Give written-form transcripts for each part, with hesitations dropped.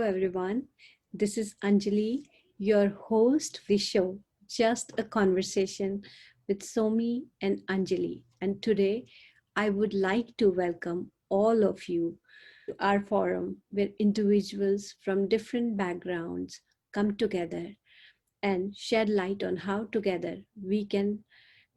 everyone. This is Anjali, your host for the show, Just a Conversation with Somy and Anjali. And today, I would like to welcome all of you to our forum where individuals from different backgrounds come together and shed light on how together we can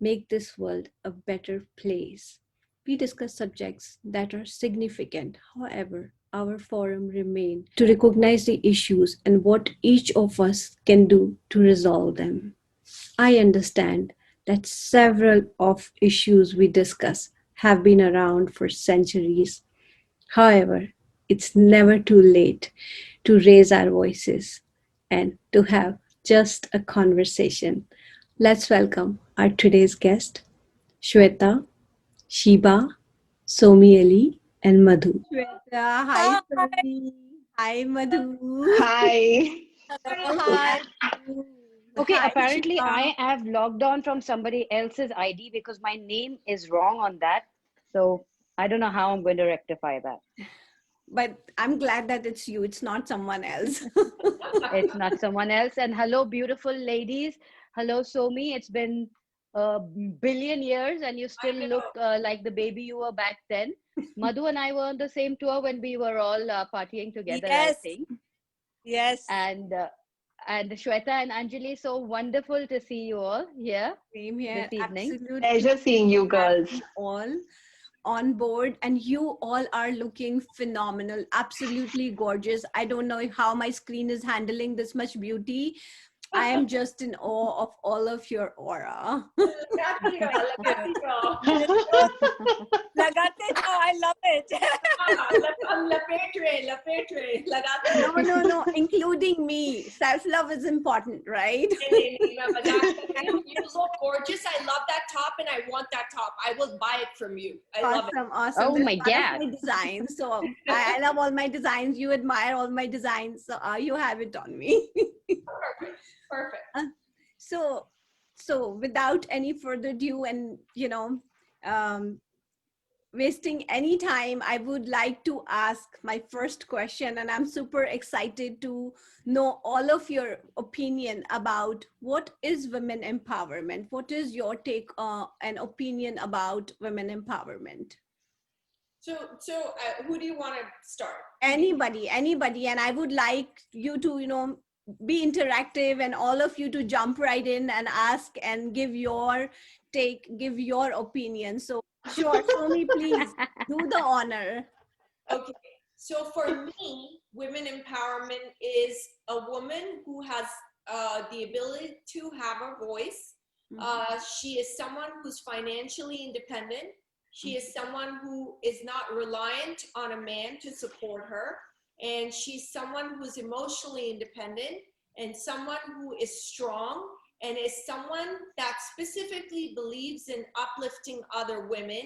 make this world a better place. We discuss subjects that are significant. However, our forum remain to recognize the issues and what each of us can do to resolve them. I understand that several of issues we discuss have been around for centuries. However, it's never too late to raise our voices and to have just a conversation. Let's welcome our today's guest, Shweta, Shiba, Somi Ali, and Madhu. Shweta, hi Somi. Hi Madhu. Hi. Hi. Okay, Hi apparently Shiba. I have logged on from somebody else's ID because my name is wrong on that. So I don't know how I'm going to rectify that. But I'm glad that it's you, it's not someone else. It's not someone else. And hello, beautiful ladies. Hello, Somi. It's been a billion years and you still look like the baby you were back then. Madhu and I were on the same tour when we were all partying together, I Yes, think. yes. And Shweta and Anjali, so wonderful to see you all here Same this here. evening. Absolutely Pleasure seeing you have girls. you all on board, and you all are looking phenomenal, absolutely gorgeous. I don't know how my screen is handling this much beauty. I am just in awe of all of your aura. Lagate raho, I love it. No, no, no, including me. Self love is important, right? You look gorgeous. I love that top and I want that top. I will buy it from you. I love it. Awesome, awesome. Oh That's my one of God. my designs. So I love all my designs. You admire all my designs. So you have it on me. Perfect. Perfect. so so without any further ado, and um, wasting any time, I would like to ask my first question, and I'm super excited to know all of your opinion about what is women empowerment. What is your take and opinion about women empowerment? So who do you want to start? Anybody, and I would like you to be interactive, and all of you to jump right in and ask and give your take, give your opinion. So sure, Somi, please do the honor. Okay. So for me, women empowerment is a woman who has the ability to have a voice. She is someone who's financially independent. She is someone who is not reliant on a man to support her. And she's someone who's emotionally independent and someone who is strong and is someone that specifically believes in uplifting other women.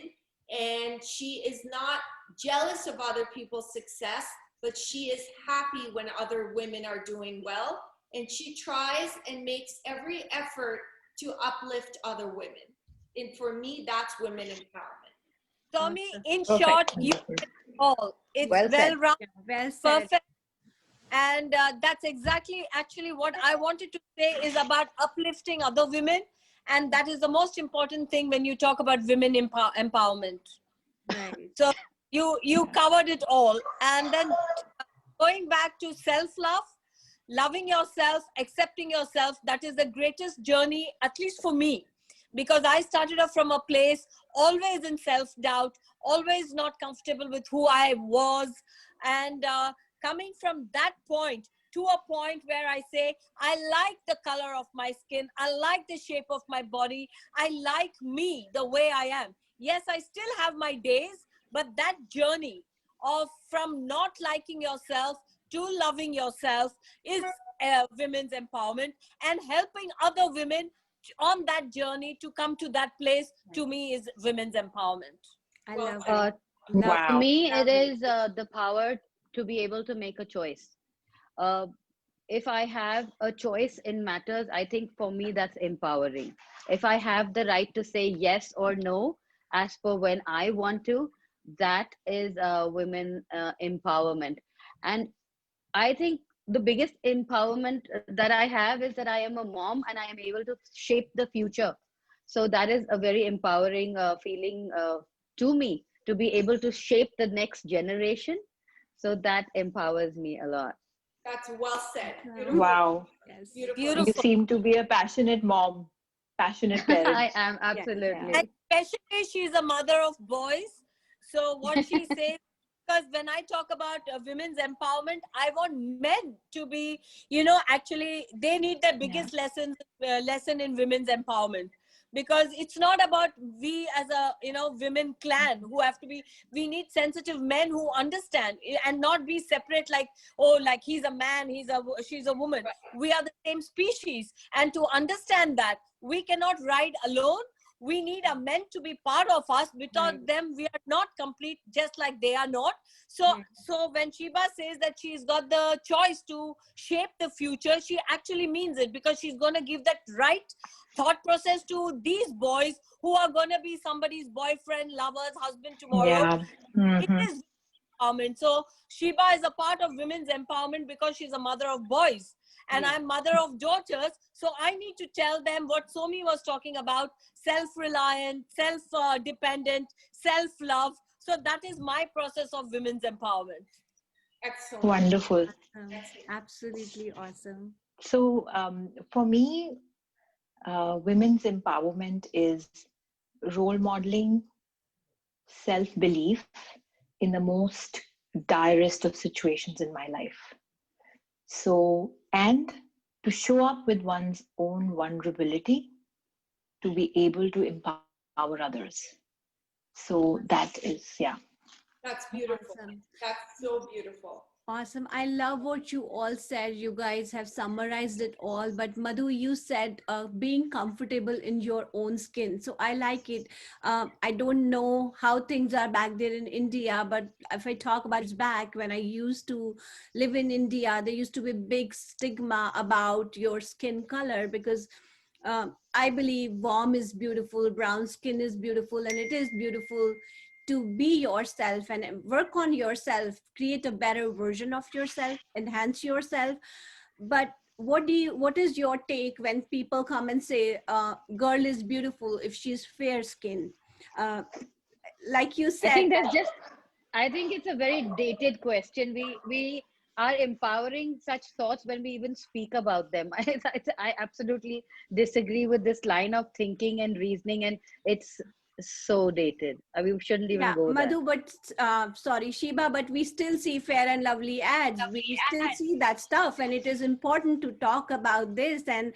And she is not jealous of other people's success, but she is happy when other women are doing well. And she tries and makes every effort to uplift other women. And for me, that's women empowerment. Tommy, in Perfect. short, you said it all. It's Well said. well-rounded, Yeah, well said. perfect. And that's exactly actually what I wanted to say is about uplifting other women. And that is the most important thing when you talk about women empowerment. Right. So you covered it all. And then going back to self-love, loving yourself, accepting yourself, that is the greatest journey, at least for me, because I started off from a place always in self-doubt, always not comfortable with who I was, and coming from that point to a point where I say, I like the color of my skin, I like the shape of my body, I like me the way I am. Yes, I still have my days, but that journey of from not liking yourself to loving yourself is women's empowerment, and helping other women on that journey to come to that place, to me, is women's empowerment. I Well, love it. Uh, Love for Wow. me, it love it. is the power to be able to make a choice. Uh, if I have a choice in matters, I think for me that's empowering. If I have the right to say yes or no as per when I want to, that is women empowerment. And I think the biggest empowerment that I have is that I am a mom and I am able to shape the future. So that is a very empowering feeling to me, to be able to shape the next generation. So that empowers me a lot. That's well said. Awesome. Beautiful. Wow. Yes. Beautiful. You Beautiful. seem to be a passionate mom, passionate I parent. am Yeah, yeah. And absolutely. especially she's a mother of boys. So what she says, because when I talk about women's empowerment, I want men to be, actually they need the Yeah. biggest lesson in women's empowerment, because it's not about we as a women clan who have to be. We need sensitive men who understand and not be separate, like, oh, like he's a man, she's a woman. We are the same species, and to understand that we cannot ride alone. We need a men to be part of us. Without Right. them we are not complete, just like they are not. So Yeah. so when Sheba says that she's got the choice to shape the future, she actually means it, because she's going to give that right thought process to these boys who are going to be somebody's boyfriend, lovers, husband tomorrow. Yeah. It is empowerment. So Sheba is a part of women's empowerment because she's a mother of boys. And Yeah. I'm mother of daughters. So I need to tell them what Somi was talking about: self-reliant, self-dependent, self-love. So that is my process of women's empowerment. Excellent. Wonderful. Awesome. Absolutely awesome. So, for me, women's empowerment is role modeling self belief in the most direst of situations in my life. So, and to show up with one's own vulnerability to be able to empower others. So, that is, yeah. That's beautiful. Awesome. That's so beautiful. Awesome. I love what you all said. You guys have summarized it all. But Madhu, you said being comfortable in your own skin. So I like it. I don't know how things are back there in India, but if I talk about back when I used to live in India, there used to be big stigma about your skin color because I believe warm is beautiful, brown skin is beautiful, and it is beautiful to be yourself and work on yourself, create a better version of yourself, enhance yourself. But what is your take when people come and say girl is beautiful if she's fair skinned? uh, like you I said. think that's just, I think it's a very dated question. We are empowering such thoughts when we even speak about them. I absolutely disagree with this line of thinking and reasoning, and it's so dated. We shouldn't even Yeah, go there. Madhu, but sorry, Sheba, but we still see fair and lovely ads. We still see that stuff, and it is important to talk about this and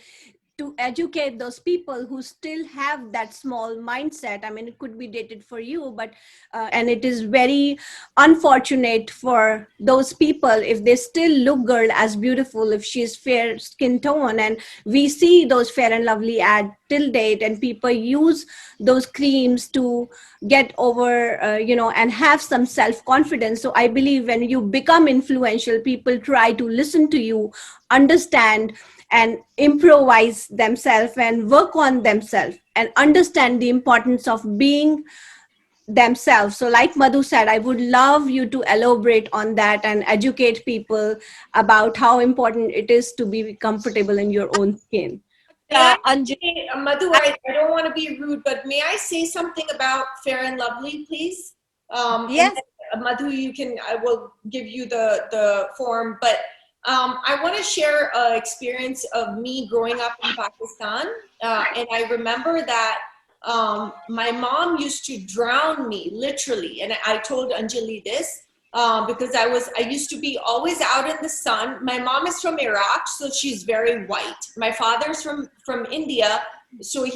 to educate those people who still have that small mindset. I mean, it could be dated for you, but and it is very unfortunate for those people if they still look girl as beautiful if she's fair skin tone. And we see those fair and lovely ad till date, and people use those creams to get over and have some self confidence. So I believe when you become influential, people try to listen to you, understand, and improvise themselves and work on themselves and understand the importance of being themselves. So like Madhu said, I would love you to elaborate on that and educate people about how important it is to be comfortable in your own skin. May I Anjali. say, Madhu, I don't want to be rude, but may I say something about Fair and Lovely, please? And Yes. then, Madhu, I will give you the form, but I want to share an experience of me growing up in Pakistan. And I remember that my mom used to drown me, literally. And I told Anjali this. Because I used to be always out in the sun. My mom is from Iraq, so she's very white. My father's from India, so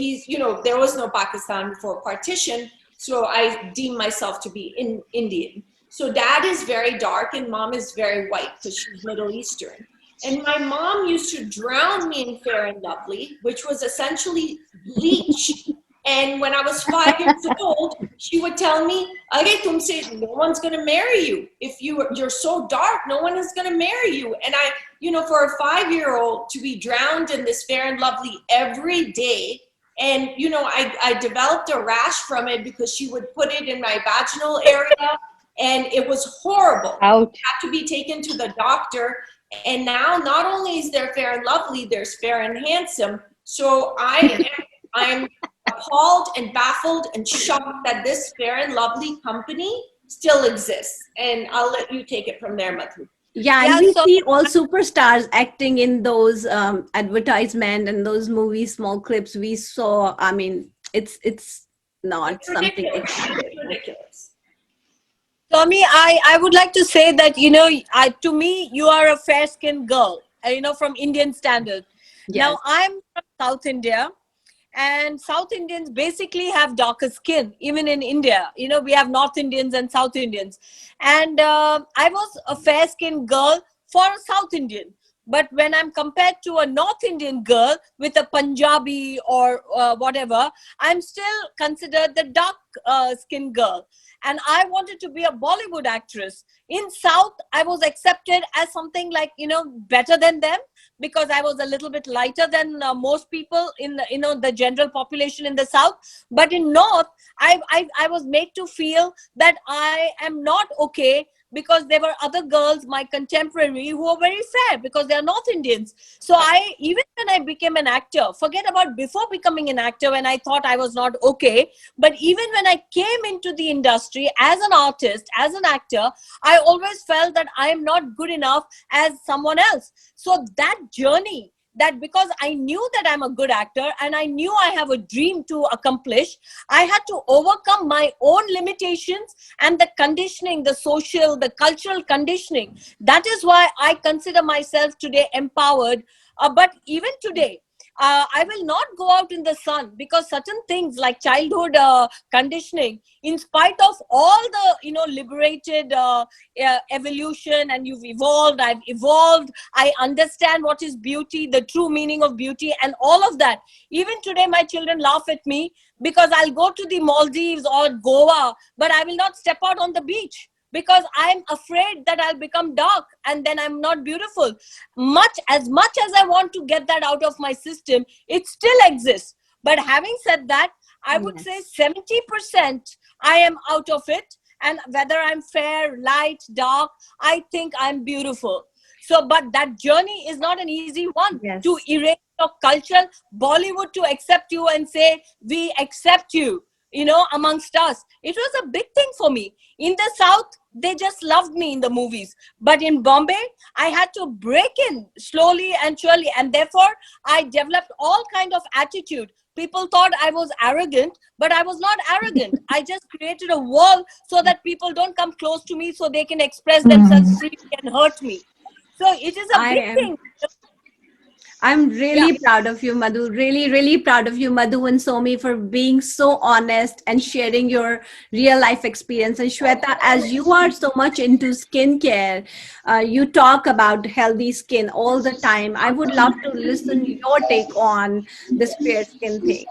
there was no Pakistan before partition, so I deem myself to be Indian. So dad is very dark and mom is very white because she's Middle Eastern. And my mom used to drown me in Fair and Lovely, which was essentially bleach. And when I was 5 years old, she would tell me, "Arey, tumse, no one's going to marry you. If you're so dark, no one is going to marry you." And for a 5-year-old to be drowned in this Fair and Lovely every day, and I developed a rash from it because she would put it in my vaginal area, and it was horrible. Ouch. Had to be taken to the doctor, and now not only is there Fair and Lovely, there's Fair and Handsome. So I'm appalled and baffled and shocked that this Fair and Lovely company still exists. And I'll let you take it from there, Madhu. Yeah, and Yeah, we so see all superstars acting in those advertisement and those movies, small clips we saw. I mean, it's not It's something ridiculous. exciting. It's ridiculous. Tommy, I would like to say that, to me, you are a fair-skinned girl, from Indian standard. Yes. Now, I'm from South India, and South Indians basically have darker skin, even in India. We have North Indians and South Indians. And I was a fair-skinned girl for a South Indian. But when I'm compared to a North Indian girl with a Punjabi or whatever, I'm still considered the dark skinned girl. And I wanted to be a Bollywood actress. In South, I was accepted as something like, better than them, because I was a little bit lighter than most people in the general population in the South. But in North, I was made to feel that I am not okay, because there were other girls, my contemporary, who were very fair because they are North Indians. So even when I became an actor, forget about before becoming an actor when I thought I was not okay, but even when I came into the industry as an artist, as an actor, I always felt that I am not good enough as someone else. So that journey, that because I knew that I'm a good actor and I knew I have a dream to accomplish, I had to overcome my own limitations and the conditioning, the social, the cultural conditioning. That is why I consider myself today empowered. But even today, I will not go out in the sun, because certain things like childhood conditioning, in spite of all the liberated evolution, and you've evolved, I've evolved, I understand what is beauty, the true meaning of beauty, and all of that. Even today, my children laugh at me because I'll go to the Maldives or Goa, but I will not step out on the beach, because I'm afraid that I'll become dark and then I'm not beautiful. Much as I want to get that out of my system, it still exists. But having said that, I would say 70% I am out of it. And whether I'm fair, light, dark, I think I'm beautiful. So, but that journey is not an easy one. Yes. To erase your culture, Bollywood to accept you and say, we accept you, amongst us. It was a big thing for me. In the South, they just loved me in the movies. But in Bombay, I had to break in slowly and surely. And therefore, I developed all kind of attitude. People thought I was arrogant, but I was not arrogant. I just created a wall so that people don't come close to me, so they can express themselves freely and hurt me. So it is a big thing. I'm really proud of you, Madhu. Really, really proud of you, Madhu and Somy, for being so honest and sharing your real life experience. And Shweta, as you are so much into skincare, you talk about healthy skin all the time. I would love to listen to your take on this fair skin thing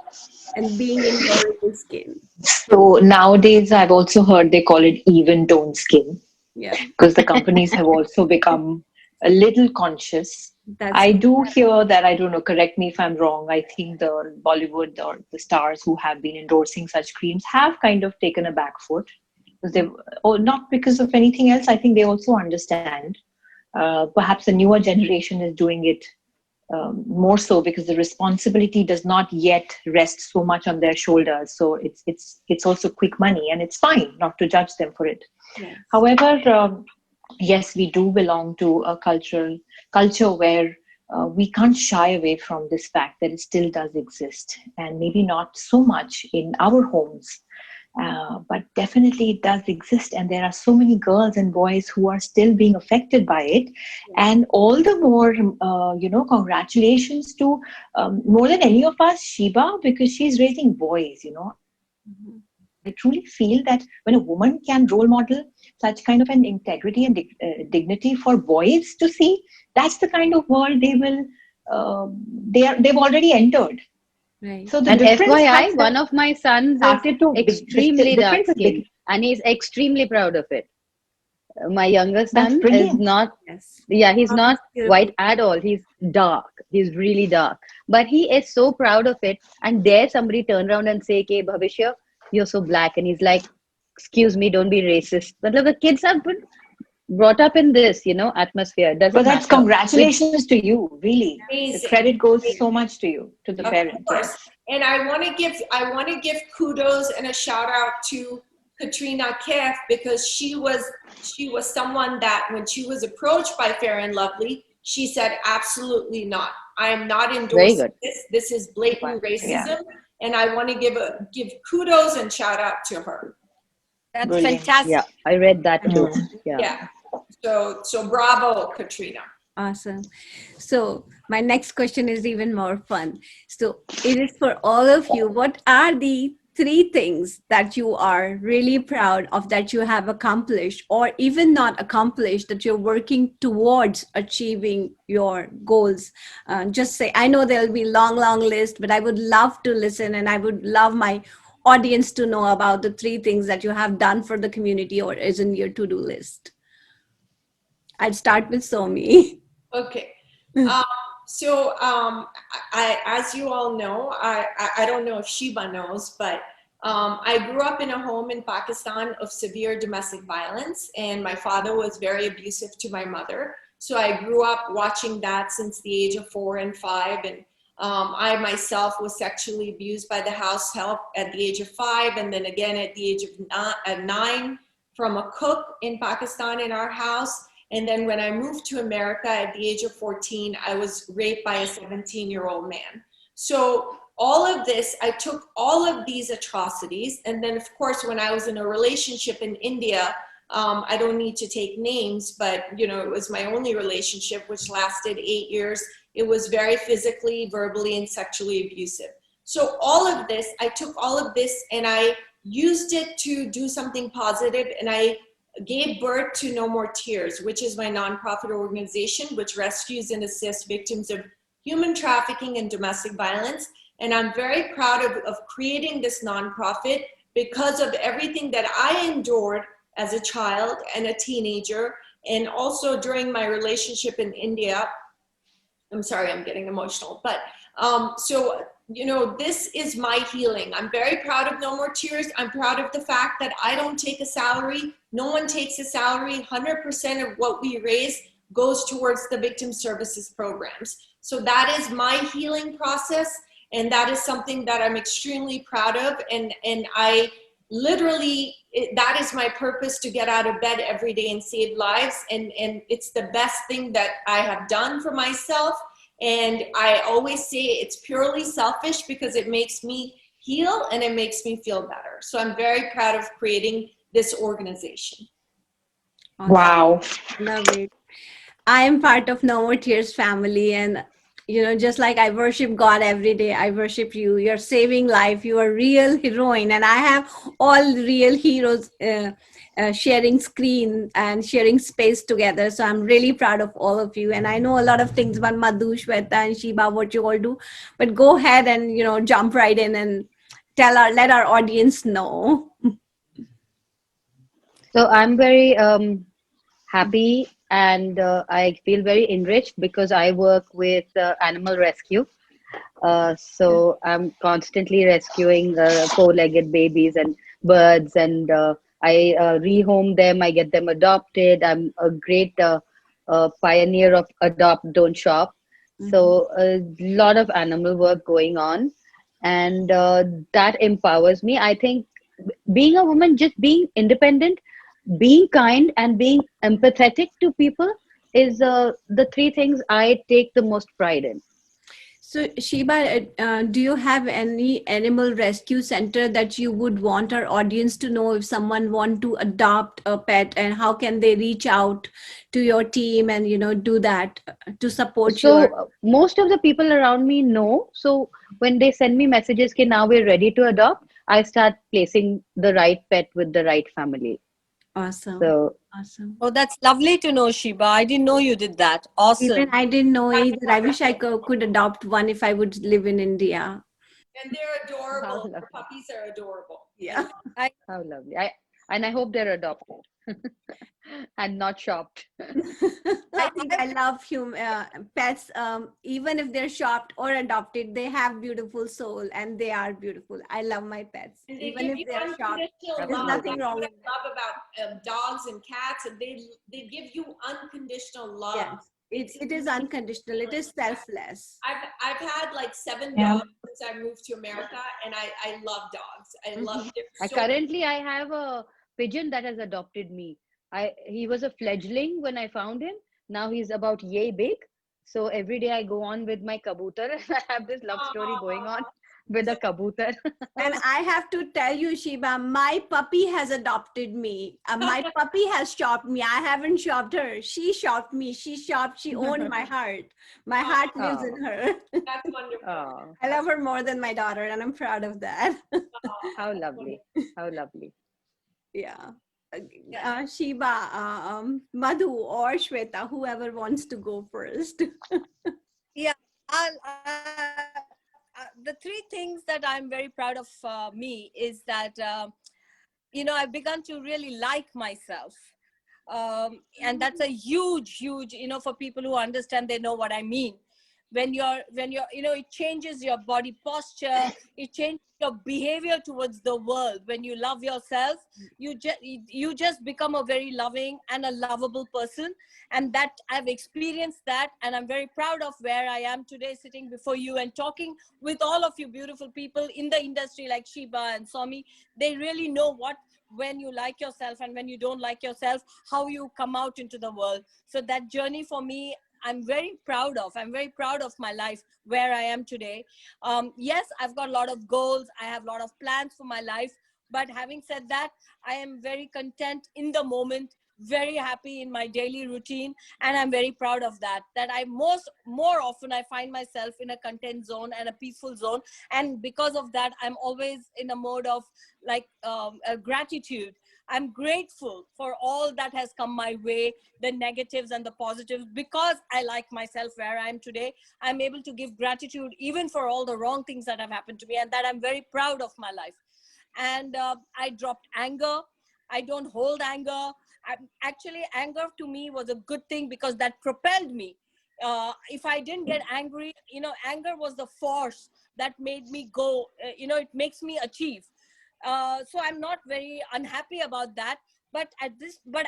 and being in your real skin. So nowadays, I've also heard they call it even tone skin, Yeah, because the companies have also become a little conscious. that's I do hear that, I don't know, correct me if I'm wrong, I think the Bollywood or the stars who have been endorsing such creams have kind of taken a back foot. Because they, or not because of anything else, I think they also understand. Perhaps the newer generation is doing it more so because the responsibility does not yet rest so much on their shoulders. So it's also quick money, and it's fine not to judge them for it. Yes. However, yes, we do belong to a culture where we can't shy away from this fact that it still does exist, and maybe not so much in our homes, but definitely it does exist. And there are so many girls and boys who are still being affected by it. And all the more, congratulations to more than any of us, Sheba, because she's raising boys, I truly feel that when a woman can role model such kind of an integrity and dignity for boys to see, that's the kind of world they will, they've already entered. Right. So the And difference FYI, has one of my sons started to is extremely the dark difference is skinned, big. and he's extremely proud of it. My younger That's son is brilliant. not, Yes. he's not white at all. He's dark. He's really dark. But he is so proud of it. And dare somebody turn around and say, "Ke Bhavishya, you're so black." And he's like, excuse me, don't be racist. But the kids have been brought up in this, atmosphere. It But doesn't that's matter. congratulations to you, really. The Amazing. credit goes so much to you, to the Of parent. course. Yes. And I want to give kudos and a shout out to Katrina Kaif, because she was someone that when she was approached by Fair and Lovely, she said, absolutely not. I am not Very endorsing good. this. This is blatant Yeah. racism. And I want to give kudos and shout out to her. That's Brilliant. fantastic. Yeah, I read that too. Mm. Yeah. Yeah. So bravo, Katrina. Awesome. So my next question is even more fun. So it is for all of you. What are the 3 things that you are really proud of that you have accomplished, or even not accomplished, that you're working towards achieving your goals? Just say, I know there'll be long list, but I would love to listen, and I would love my audience to know about the 3 things that you have done for the community or is in your to-do list. I'd start with Somi. Okay. As you all know, I don't know if Shiba knows, but I grew up in a home in Pakistan of severe domestic violence, and my father was very abusive to my mother. So I grew up watching that since the age of 4 and 5, and I myself was sexually abused by the house help at the age of 5, and then again at the age of 9 from a cook in Pakistan in our house. And then when I moved to America at the age of 14, I was raped by a 17-year-old man. So all of this, I took all of these atrocities. And then, of course, when I was in a relationship in India, I don't need to take names, but, it was my only relationship, which lasted 8 years. It was very physically, verbally, and sexually abusive. So all of this, I took all of this and I used it to do something positive, and I gave birth to No More Tears, which is my nonprofit organization, which rescues and assists victims of human trafficking and domestic violence. And I'm very proud of creating this nonprofit because of everything that I endured as a child and a teenager, and also during my relationship in India. I'm sorry, I'm getting emotional, but this is my healing. I'm very proud of No More Tears. I'm proud of the fact that I don't take a salary. No one takes a salary. 100% of what we raise goes towards the victim services programs. So that is my healing process, and that is something that I'm extremely proud of. And I literally, that is my purpose, to get out of bed every day and save lives. And it's the best thing that I have done for myself. And I always say it's purely selfish because it makes me heal and it makes me feel better. So I'm very proud of creating this organization. Awesome. Wow. Love it. I am part of No More Tears family, and just like I worship God every day, I worship you. You're saving life. You are real heroine, and I have all real heroes sharing screen and sharing space together. So I'm really proud of all of you. And I know a lot of things about Madhu, Shweta, and Shiba, what you all do. But go ahead and jump right in and let our audience know. So I'm very happy, and I feel very enriched because I work with animal rescue. So I'm constantly rescuing four-legged babies and birds, and I rehome them. I get them adopted. I'm a great pioneer of adopt, don't shop. So a lot of animal work going on, and that empowers me. I think being a woman, just being independent, being kind, and being empathetic to people is the 3 things I take the most pride in. So, Shiba, do you have any animal rescue center that you would want our audience to know if someone want to adopt a pet, and how can they reach out to your team and do that to support So your? most of the people around me know. So when they send me messages, okay, now we're ready to adopt, I start placing the right pet with the right family. Awesome, So awesome. Oh, that's lovely to know, Shiba. I didn't know you did that. Awesome. Even I didn't know either. I wish I could adopt one if I would live in India. And they're how adorable. The lovely. puppies are adorable. Yeah. How lovely. I hope they're adopted. and not shopped. I think I love pets. Even if they're shopped or adopted, they have beautiful soul and they are beautiful. I love my pets, And they even give if you they're shopped. unconditional There's love. Absolutely. nothing That's wrong what with I that. love about dogs and cats. And they give you unconditional love. Yes, it is unconditional. It is selfless. I've had like 7 Yeah. dogs since I moved to America, and I love dogs. I love Mhm. I have a pigeon that has adopted me. He was a fledgling when I found him. Now he's about yay big. So every day I go on with my kabutar and I have this love story going on with So the kabutar. And I have to tell you, Shiba, my puppy has adopted me. My puppy has shopped me. I haven't shopped her. She shopped me. She shopped. She owned my heart. My heart lives Oh, in her. that's wonderful. oh, I love her more than my daughter, and I'm proud of that. how lovely. How lovely. Yeah. Yeah. Shiba, Madhu, or Shweta, whoever wants to go first. Yeah, the three things that I'm very proud of me is that I've begun to really like myself, and that's a huge, for people who understand, they know what I mean. When you're it changes your body posture, it changes your behavior towards the world. When you love yourself, you just become a very loving and a lovable person, and that I've experienced that, and I'm very proud of where I am today, sitting before you and talking with all of you beautiful people in the industry like Shiba and Somy. They really know what, when you like yourself and when you don't like yourself, how you come out into the world. So that journey for me, I'm very proud of. I'm very proud of my life, where I am today. Yes, I've got a lot of goals. I have a lot of plans for my life. But having said that, I am very content in the moment, very happy in my daily routine. And I'm very proud of that, that more often I find myself in a content zone and a peaceful zone. And because of that, I'm always in a mode of like gratitude. I'm grateful for all that has come my way, the negatives and the positives. Because I like myself where I am today, I'm able to give gratitude even for all the wrong things that have happened to me, and that I'm very proud of my life. And I dropped anger. I don't hold anger. Actually, anger to me was a good thing, because that propelled me. If I didn't get angry, anger was the force that made me go. It makes me achieve. So I'm not very unhappy about that. But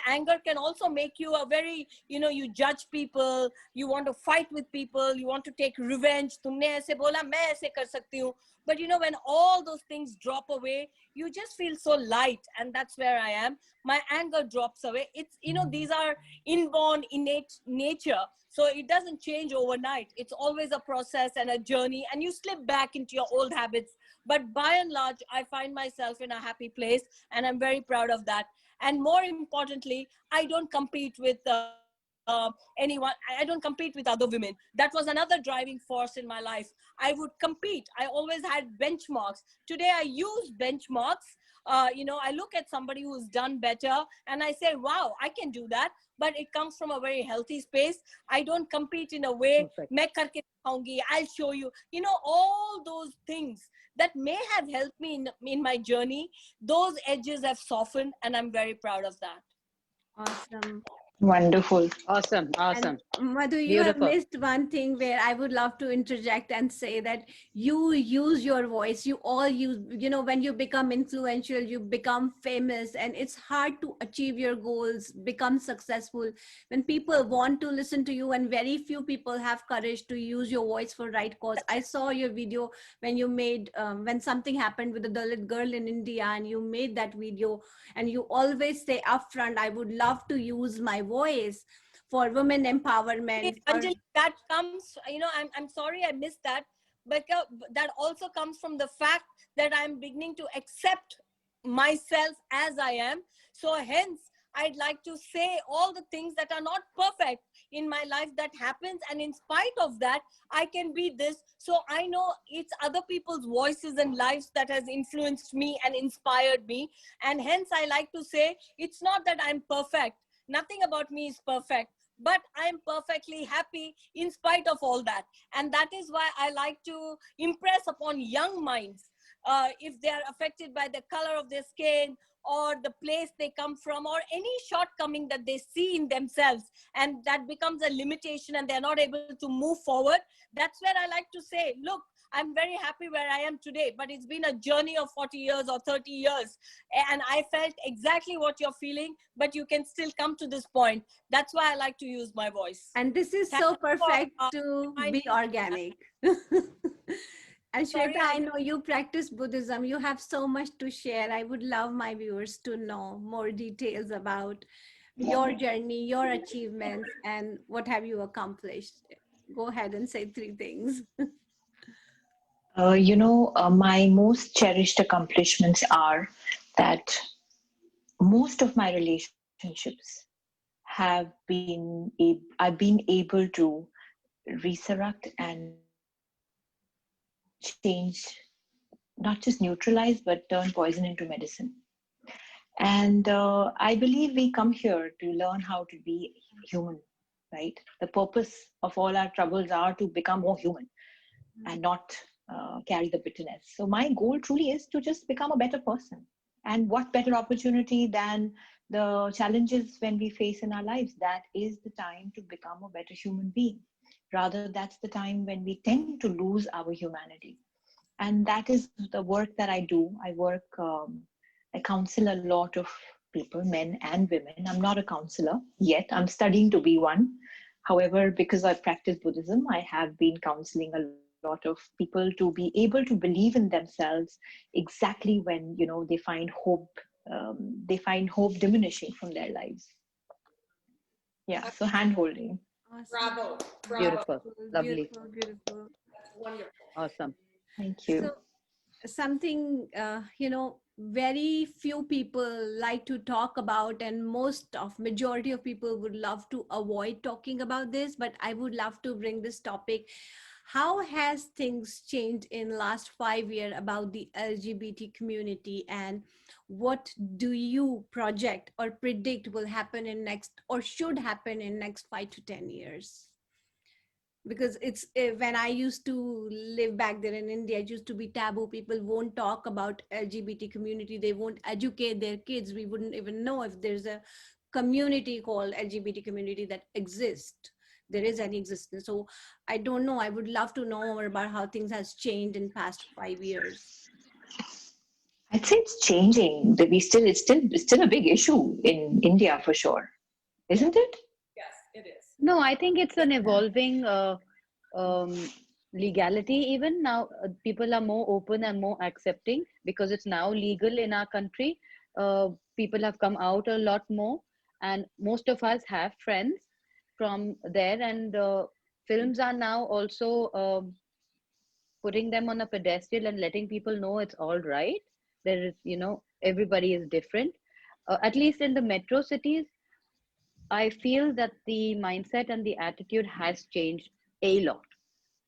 anger can also make you a very, you judge people, you want to fight with people, you want to take revenge. तुमने ऐसे बोला, मैं ऐसे कर सकती हूँ. But when all those things drop away, you just feel so light, and that's where I am. My anger drops away. It's, these are inborn, innate nature. So it doesn't change overnight. It's always a process and a journey, and you slip back into your old habits. But by and large, I find myself in a happy place, and I'm very proud of that. And more importantly, I don't compete with anyone. I don't compete with other women. That was another driving force in my life. I would compete. I always had benchmarks. Today I use benchmarks. I look at somebody who's done better and I say, wow, I can do that. But it comes from a very healthy space. I don't compete in a way, Perfect. मैं करके दिखाऊंगी, I'll show you. All those things that may have helped me in my journey, those edges have softened, and I'm very proud of that. Awesome. Wonderful. Awesome. And Awesome. Madhu, you have Beautiful. missed one thing where I would love to interject and say that you use your voice. You all use, when you become influential, you become famous, and it's hard to achieve your goals, become successful when people want to listen to you, and very few people have courage to use your voice for right cause. I saw your video when you made, when something happened with the Dalit girl in India, and you made that video, and you always say upfront, I would love to use my voice for women empowerment. Anjali, that comes, I'm sorry I missed that, but that also comes from the fact that I'm beginning to accept myself as I am. So hence, I'd like to say all the things that are not perfect in my life that happens, and in spite of that, I can be this. So I know it's other people's voices and lives that has influenced me and inspired me, and hence I like to say it's not that I'm perfect. Nothing about me is perfect, but I'm perfectly happy in spite of all that. And that is why I like to impress upon young minds if they are affected by the color of their skin or the place they come from or any shortcoming that they see in themselves, and that becomes a limitation and they're not able to move forward. That's where I like to say, look, I'm very happy where I am today, but it's been a journey of 40 years or 30 years. And I felt exactly what you're feeling, but you can still come to this point. That's why I like to use my voice. And this is Thank so you for perfect to be reminding me that. organic. And Sorry, Shweta, I know you practice Buddhism. You have so much to share. I would love my viewers to know more details about your journey, your achievements, and what have you accomplished. Go ahead and say three things. My most cherished accomplishments are that most of my relationships I've been able to resurrect and change, not just neutralize, but turn poison into medicine. And I believe we come here to learn how to be human, right? The purpose of all our troubles are to become more human and not carry the bitterness. So my goal truly is to just become a better person. And what better opportunity than the challenges when we face in our lives? That is the time to become a better human being. Rather, that's the time when we tend to lose our humanity. And that is the work that I do. I counsel a lot of people, men and women. I'm not a counselor yet. I'm studying to be one. However, because I practice Buddhism, I have been counseling a lot of people to be able to believe in themselves exactly when they find hope diminishing from their lives. Yeah, so hand holding. Awesome. Bravo. Bravo. Beautiful. Lovely. Beautiful, beautiful. That's wonderful. Awesome. Thank you. So something, very few people like to talk about, and majority of people would love to avoid talking about this, but I would love to bring this topic. How has things changed in last 5 years about the LGBT community, and what do you project or predict will happen in next or should happen in next 5 to 10 years? Because when I used to live back there in India, it used to be taboo. People won't talk about LGBT community. They won't educate their kids. We wouldn't even know if there's a community called LGBT community that exists. There is any existence. So I don't know. I would love to know more about how things has changed in past 5 years. I'd say it's changing. It's still a big issue in India for sure, isn't it? Yes, it is. No, I think it's an evolving um, legality. Even now, people are more open and more accepting because it's now legal in our country. People have come out a lot more, and most of us have friends from there. And films are now also putting them on a pedestal and letting people know it's all right. There is, everybody is different. At least in the metro cities, I feel that the mindset and the attitude has changed a lot.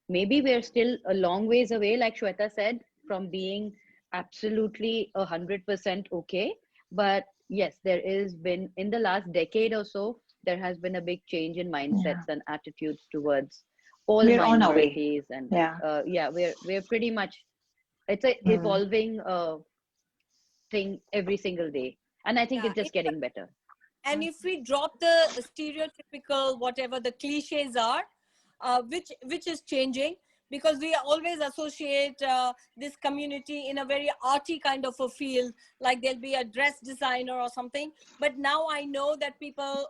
Maybe we're still a long ways away, like Shweta said, from being absolutely 100% okay. But yes, there is been in the last decade or so, there has been a big change in Yeah. mindsets and attitudes towards all We're on our way. minorities, and Yeah. yeah, we're pretty much, it's a Mm. evolving thing every single day, and I think Yeah. it's just getting better. And if we drop the stereotypical, whatever the cliches are, which is changing, because we always associate this community in a very arty kind of a field, like there'll be a dress designer or something. But now I know that people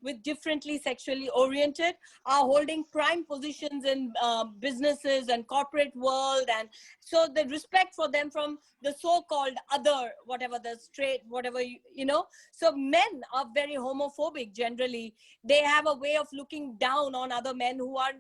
with differently sexually oriented are holding prime positions in businesses and corporate world, and so the respect for them from the so-called other, whatever the straight, whatever so men are very homophobic generally. They have a way of looking down on other men who are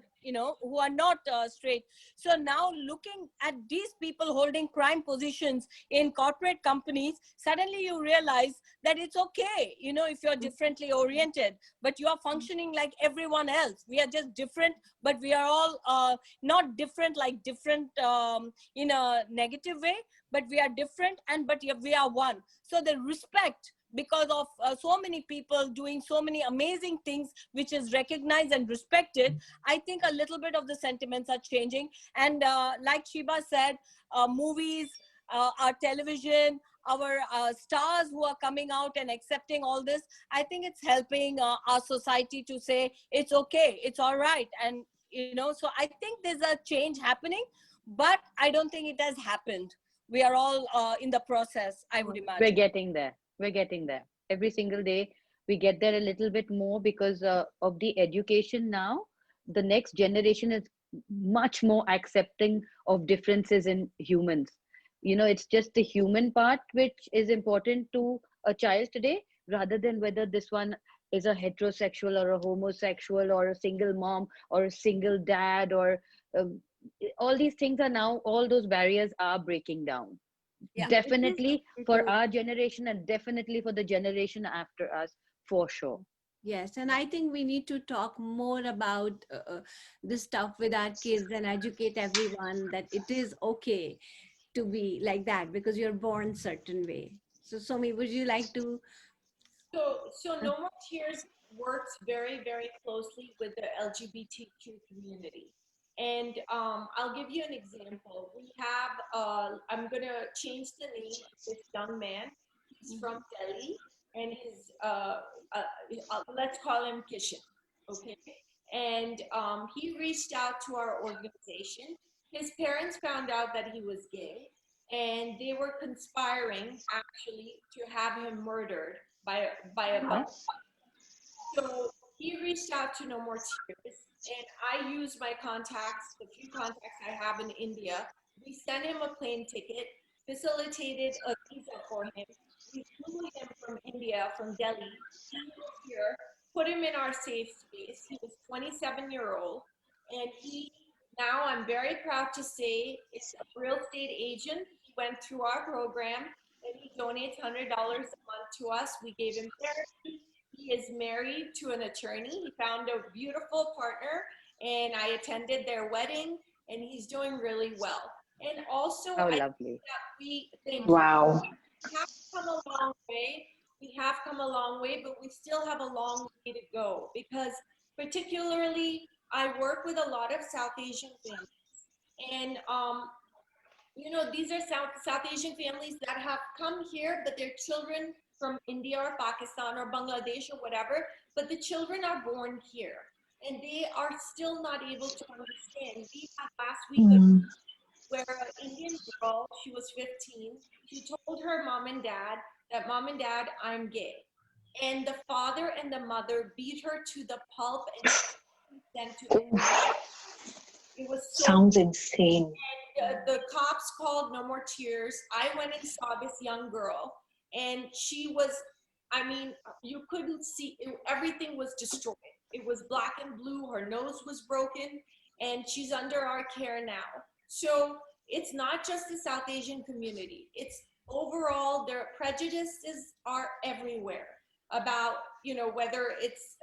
who are not straight. So now looking at these people holding prime positions in corporate companies, suddenly you realize that it's okay, if you're differently oriented, but you are functioning like everyone else. We are just different, but we are all not different like different in a negative way, but we are different, but we are one. So the respect because of so many people doing so many amazing things, which is recognized and respected, I think a little bit of the sentiments are changing. And like Shiba said, movies, our television, our stars who are coming out and accepting all this, I think it's helping our society to say it's okay, it's all right. And so I think there's a change happening, but I don't think it has happened. We are all in the process, I would We're imagine. getting there. We're getting there. Every single day, we get there a little bit more because of the education now. The next generation is much more accepting of differences in humans. It's just the human part which is important to a child today, rather than whether this one is a heterosexual or a homosexual or a single mom or a single dad, or um, all these things are now, all those barriers are breaking down. Yeah. Definitely for True. our generation, and definitely for the generation after us, for sure. Yes, and I think we need to talk more about this stuff with our kids and educate everyone that it is okay to be like that because you're born certain way. So, Somi, would you like to? So No More Tears works very, very closely with the LGBTQ community. And I'll give you an example. We have, I'm going to change the name of this young man. He's from Delhi, and let's call him Kishan, okay? And he reached out to our organization. His parents found out that he was gay, and they were conspiring actually to have him murdered by a bus. So he reached out to No More Tears, and I used my contacts, the few contacts I have in India. We sent him a plane ticket, facilitated a visa for him. We flew him from India, from Delhi. He was here, put him in our safe space. He was 27-year-old, and he now, I'm very proud to say, is a real estate agent. He went through our program, and he donates $100 a month to us. We gave him therapy. He is married to an attorney. He found a beautiful partner, and I attended their wedding, and he's doing really well. And also, Oh, I think lovely. that we thank you. Wow. We have come a long way. We have come a long way, but we still have a long way to go because, particularly, I work with a lot of South Asian families, and these are South Asian families that have come here, but their children from India or Pakistan or Bangladesh or whatever, but the children are born here, and they are still not able to understand. We had last week a Mm. where an Indian girl, she was 15, she told her mom and dad that, Mom and Dad, I'm gay. And the father and the mother beat her to the pulp and sent to the. It was so. Sounds insane. The cops called No More Tears. I went and saw this young girl, and she was, I mean, you couldn't see, everything was destroyed. It was black and blue. Her nose was broken, and she's under our care now. So it's not just the South Asian community. It's overall, their prejudices are everywhere about, whether it's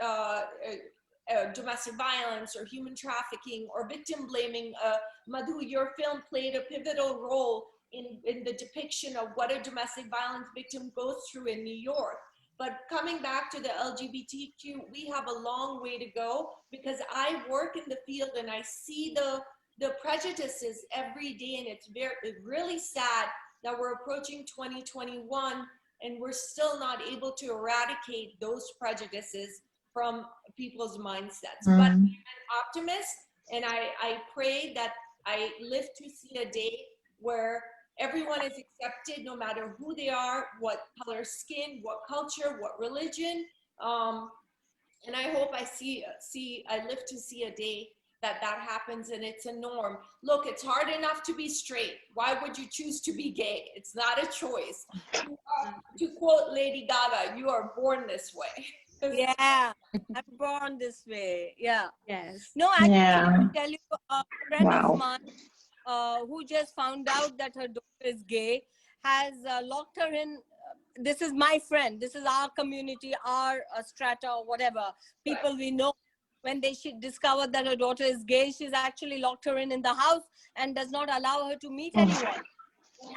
domestic violence or human trafficking or victim blaming. Madhu, your film played a pivotal role in the depiction of what a domestic violence victim goes through in New York. But coming back to the LGBTQ, we have a long way to go because I work in the field and I see the prejudices every day, and it's really sad that we're approaching 2021 and we're still not able to eradicate those prejudices from people's mindsets. But I'm an optimist, and I pray that I live to see a day where everyone is accepted no matter who they are, what color skin, what culture, what religion. And I hope I live to see a day that happens and it's a norm. Look, it's hard enough to be straight. Why would you choose to be gay? It's not a choice. To quote Lady Gaga, you are born this way. Yeah, I'm born this way. Yeah. Yes. No, actually, Yeah. let me tell you, a friend of Wow. mine who just found out that her daughter is gay has locked her in. This is my friend. This is our community, our strata, or whatever, people we know. When she discovered that her daughter is gay, she's actually locked her in the house and does not allow her to meet anyone.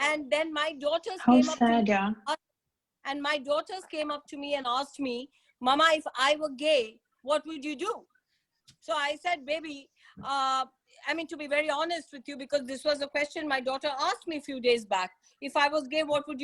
And then my daughters How came up to me sad, yeah. And my daughters came up to me and asked me, Mama, if I were gay, what would you do? So I said, baby, I mean, to be very honest with you, because this was a question my daughter asked me a few days back. If I was gay, what would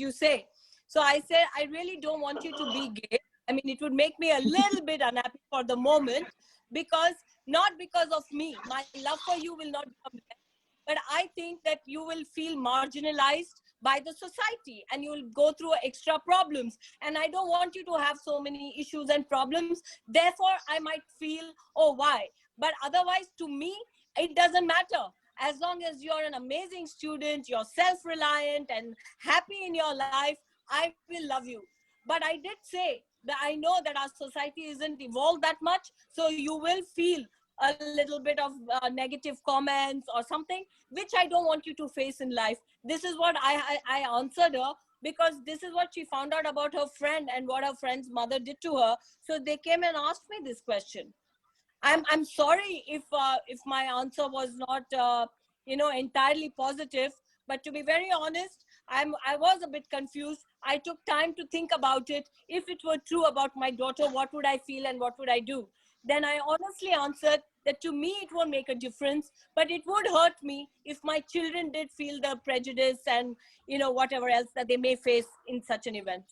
you say? So I said, I really don't want you to be gay. I mean, it would make me a little bit unhappy for the moment, because not because of me. My love for you will not become less, but I think that you will feel marginalized by the society and you will go through extra problems. And I don't want you to have so many issues and problems. Therefore, I might feel, oh, why? But otherwise, to me, it doesn't matter. As long as you're an amazing student, you're self reliant and happy in your life, I will love you. But I did say that I know that our society isn't evolved that much. So you will feel a little bit of negative comments or something, which I don't want you to face in life. This is what I answered her, because this is what she found out about her friend and what her friend's mother did to her. So they came and asked me this question. I'm sorry if my answer was not entirely positive, but to be very honest, I was a bit confused. I took time to think about it. If it were true about my daughter, what would I feel and what would I do? Then I honestly answered that to me it won't make a difference, but it would hurt me if my children did feel the prejudice and whatever else that they may face in such an event.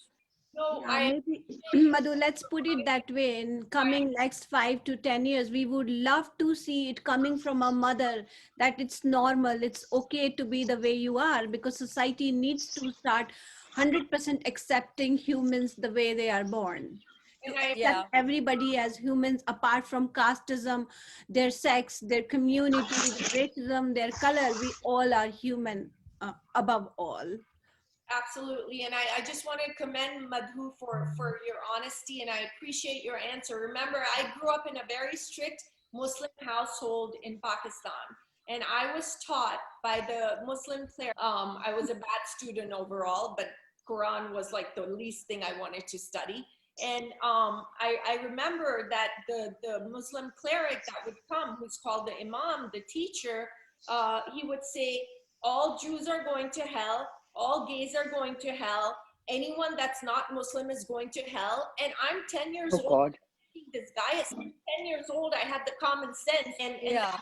No, Yeah, I maybe, Madhu, let's put it that way. In coming next 5 to 10 years, we would love to see it coming from a mother that it's normal, it's okay to be the way you are, because society needs to start 100% accepting humans the way they are born. To and I accept Yeah. everybody as humans apart from casteism, their sex, their community, their racism, their color. We all are human above all. absolutely, and I just want to commend Madhu for your honesty, and I appreciate your answer. Remember, I grew up in a very strict Muslim household in Pakistan, and I was taught by the Muslim cleric. I was a bad student overall, but Quran was like the least thing I wanted to study. And I remember that the Muslim cleric that would come, who's called the Imam, the teacher, he would say, all Jews are going to hell, all gays are going to hell, anyone that's not Muslim is going to hell. And I'm 10 years Oh old. God. This guy is 10 years old. I had the common sense. And Yeah.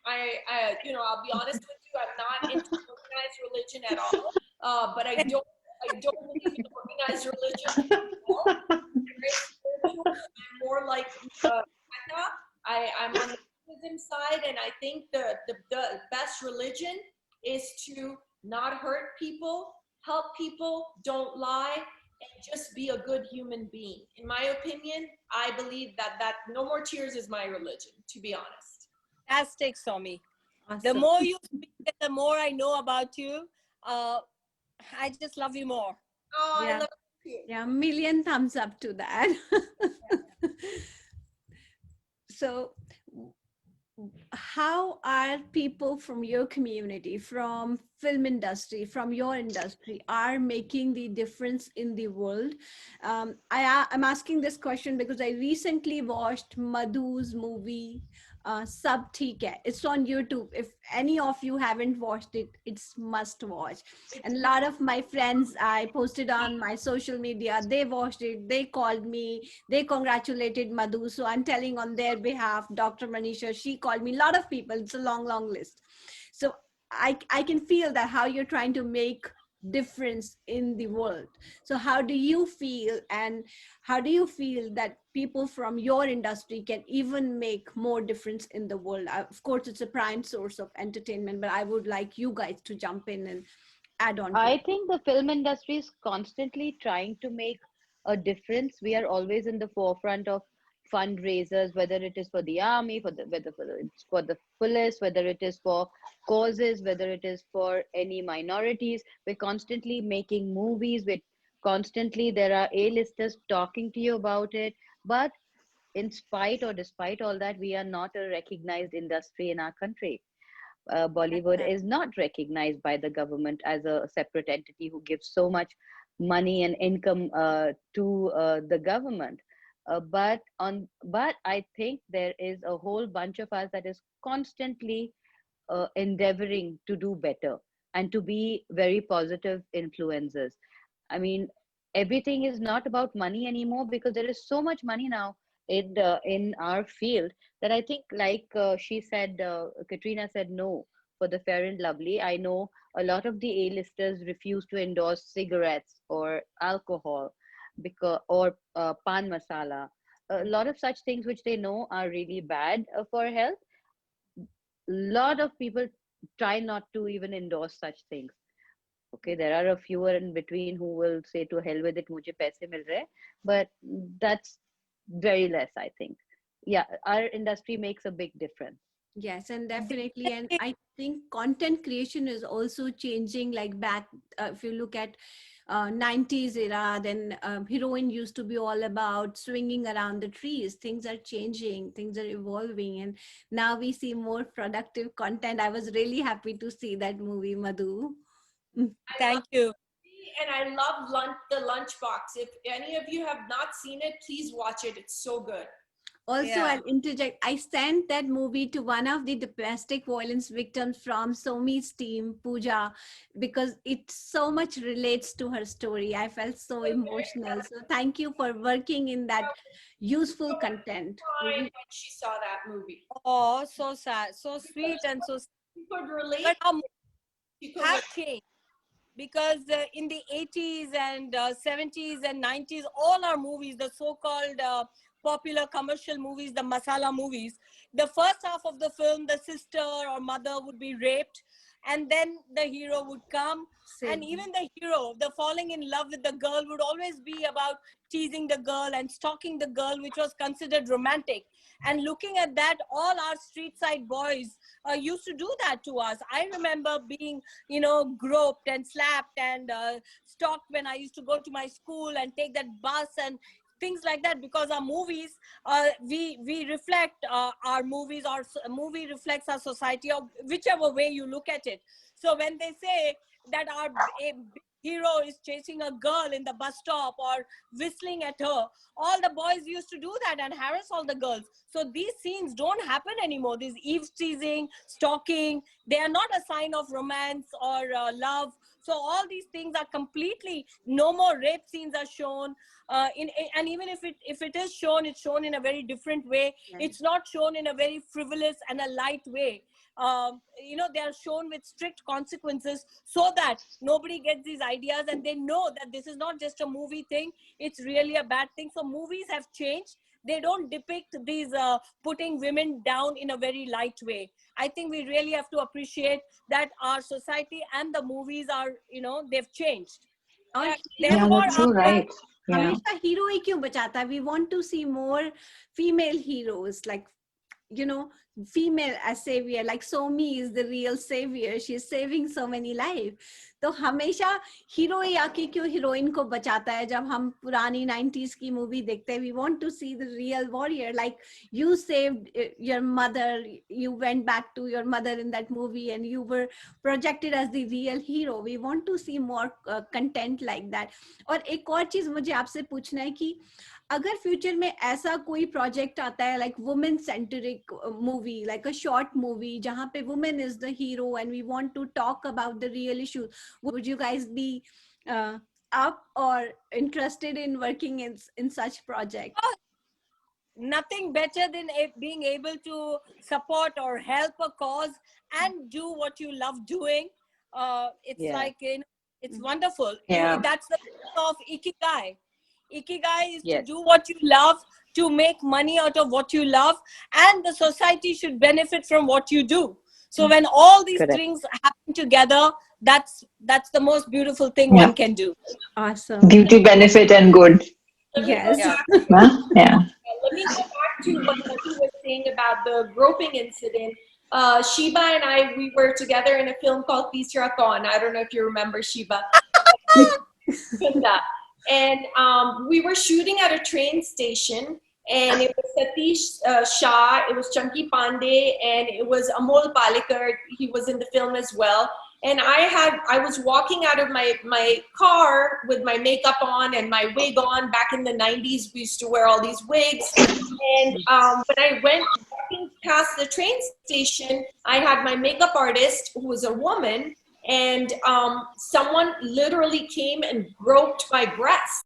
I'll be honest with you, I'm not into organized religion at all. But I don't believe in organized religion at all. I'm very spiritual. I'm more like Mecca. I'm on the Buddhism side, and I think the best religion is to not hurt people, help people, don't lie, and just be a good human being. In my opinion, I believe that no more tears is my religion, to be honest. Fantastic, Somi. The Awesome. more you speak and the more I know about you, uh, I just love you more. Oh, I Yeah. love you. Yeah, million thumbs up to that. So, how are people from your community, from film industry, from your industry, are making the difference in the world? I'm asking this question because I recently watched Madhu's movie, Sab Theek Hai. It's on YouTube. If any of you haven't watched it, it's must watch. And a lot of my friends, I posted on my social media, they watched it, they called me, they congratulated Madhu. So I'm telling on their behalf, Dr. Manisha, she called me, a lot of people, it's a long, long list. So I can feel that how you're trying to make difference in the world. So how do you feel, and how do you feel that people from your industry can even make more difference in the world? Of course, it's a prime source of entertainment, but I would like you guys to jump in and add on to I it. think the film industry is constantly trying to make a difference. We are always in the forefront of fundraisers, whether it is for the army, whether it's for the police, whether it is for causes, whether it is for any minorities. We're constantly making movies. We're constantly there are A-listers talking to you about it. But in spite or despite all that, we are not a recognized industry in our country. Bollywood is not recognized by the government as a separate entity who gives so much money and income to the government. But I think there is a whole bunch of us that is constantly endeavoring to do better and to be very positive influencers. I mean, everything is not about money anymore, because there is so much money now in our field, that I think, like she said, Katrina said no for the Fair and Lovely. I know a lot of the A-listers refuse to endorse cigarettes or alcohol, because or pan masala, a lot of such things which they know are really bad for health. Lot of people try not to even endorse such things. Okay, there are a fewer in between who will say to hell with it, mujhe paise mil rahe, but that's very less, I think. Yeah, our industry makes a big difference. Yes, and definitely. And Definitely. I think content creation is also changing. Like back, if you look at 90s era, then heroine used to be all about swinging around the trees. Things are changing, things are evolving, and now we see more productive content. I was really happy to see that movie, Madhu. Mm. I love Thank you. it, and I love the Lunchbox. If any of you have not seen it, please watch it. It's so good. Also, Yeah. I'll interject. I sent that movie to one of the domestic violence victims from Somy's team, Pooja, because it so much relates to her story. I felt so emotional. So thank you for working in that useful content. Fine when she saw that movie. Oh, so sad, so sweet, and so. She could relate. But our She could have relate. changed, because in the 80s and 70s and 90s, all our movies, the so-called popular commercial movies, the masala movies, the first half of the film, the sister or mother would be raped, and then the hero would come. And Same. even the hero, the falling in love with the girl, would always be about teasing the girl and stalking the girl, which was considered romantic. And looking at that, all our street side boys used to do that to us. I remember being, groped and slapped and stalked when I used to go to my school and take that bus and things like that, because our movies, we reflect our movies, our movie reflects our society, or whichever way you look at it. So when they say that our hero is chasing a girl in the bus stop or whistling at her, all the boys used to do that and harass all the girls. So these scenes don't happen anymore. This eve teasing, stalking, they are not a sign of romance or love. So all these things are completely, no more rape scenes are shown. And even if it is shown, it's shown in a very different way. Right. It's not shown in a very frivolous and a light way. They are shown with strict consequences, so that nobody gets these ideas and they know that this is not just a movie thing, it's really a bad thing. So movies have changed. They don't depict these putting women down in a very light way. I think we really have to appreciate that our society and the movies are, they've changed. और Yeah, Yeah, hero Therefore, that's so right. Yeah. हमेशा hero ही क्यों बचाता है? We want to see more female heroes, like, female as savior. Like Somy is the real savior. She's saving so many lives. तो हमेशा hero ही आके क्यों heroine को बचाता है? जब हम पुरानी 90s की मूवी देखते हैं, we want to see the real warrior. Like you saved your mother, you went back to your mother in that movie and you were projected as the real hero. We want to see more content like that. और एक और चीज मुझे आपसे पूछना है कि अगर फ्यूचर में ऐसा कोई प्रोजेक्ट आता है, like women centric movie, like a short movie जहां पे women is the hero and we want to talk about the real issues, would you guys be up or interested in working in such project? nothing better than being able to support or help a cause and do what you love doing. It's Yeah. like, it's wonderful. Yeah. That's the meaning of ikigai. Ikigai is to Yes. do what you love, to make money out of what you love, and the society should benefit from what you do. So when all these Correct. things happen together, that's the most beautiful thing Yeah. one can do. Awesome. Duty, benefit, and good. Let me go Yes. Yeah. back- Huh? Yeah. Let me go back to what Madhu was saying about the groping incident. Sheba and I, we were together in a film called Tisra Kaun. I don't know if you remember Sheba. And we were shooting at a train station, and it was Satish Shah, it was Chunky Pandey, and it was Amol Palekar. He was in the film as well. And I was walking out of my car with my makeup on and my wig on. Back in the 90s, we used to wear all these wigs. And when I went walking past the train station, I had my makeup artist, who was a woman, and someone literally came and groped my breast.